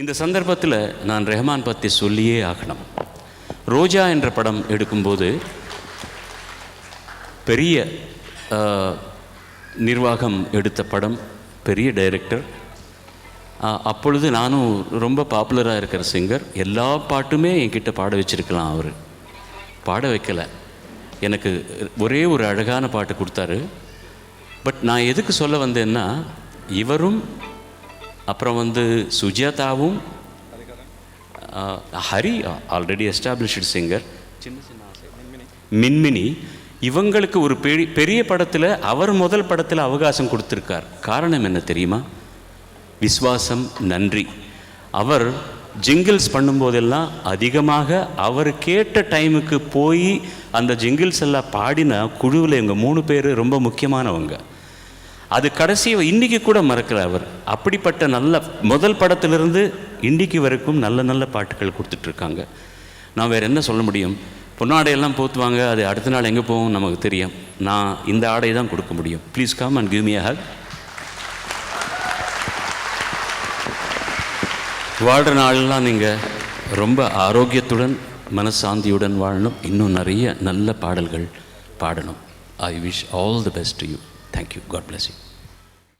இந்த சந்தர்ப்பத்தில் நான் ரெஹ்மான் பற்றி சொல்லியே ஆகணும். ரோஜா என்ற படம் எடுக்கும்போது பெரிய நிர்வாகம் எடுத்த படம், பெரிய டைரக்டர். அப்பொழுது நானும் ரொம்ப பாப்புலராக இருக்கிற சிங்கர். எல்லா பாட்டுமே என்கிட்ட பாட வச்சுருக்கலாம். அவர் பாட வைக்கலை. எனக்கு ஒரே ஒரு அழகான பாட்டு கொடுத்தாரு. பட் நான் எதுக்கு சொல்ல வந்தேன்னா, இவரும் அப்புறம் சுஜாதாவும், ஹரி ஆல்ரெடி எஸ்டாப்ளிஷ்டு சிங்கர், மின்மினி, இவங்களுக்கு ஒரு பெரிய படத்தில் அவர் முதல் படத்தில் அவகாசம் கொடுத்துருக்கார். காரணம் என்ன தெரியுமா? விஸ்வாசம், நன்றி. அவர் ஜிங்கிள்ஸ் பண்ணும்போதெல்லாம் அதிகமாக அவர் கேட்ட டைமுக்கு போய் அந்த ஜிங்கிள்ஸ் எல்லாம் பாடின குழுவில் இவங்க 3 பேர் ரொம்ப முக்கியமானவங்க. அது கடைசி இன்றைக்கி கூட மறக்கல. அவர் அப்படிப்பட்ட நல்ல முதல் படத்திலிருந்து இன்றைக்கு வரைக்கும் நல்ல நல்ல பாட்டுகள் கொடுத்துட்ருக்காங்க. நான் வேறு என்ன சொல்ல முடியும்? பொன்னாடையெல்லாம் போத்துவாங்க, அது அடுத்த நாள் எங்கே போகும் நமக்கு தெரியும். நான் இந்த ஆடை தான் கொடுக்க முடியும். Please come and give me a hug. வாழ்கிற நாளெல்லாம் நீங்கள் ரொம்ப ஆரோக்கியத்துடன் மனசாந்தியுடன் வாழணும். இன்னும் நிறைய நல்ல பாடல்கள் பாடணும். I wish all the best to you. Thank you. God bless you.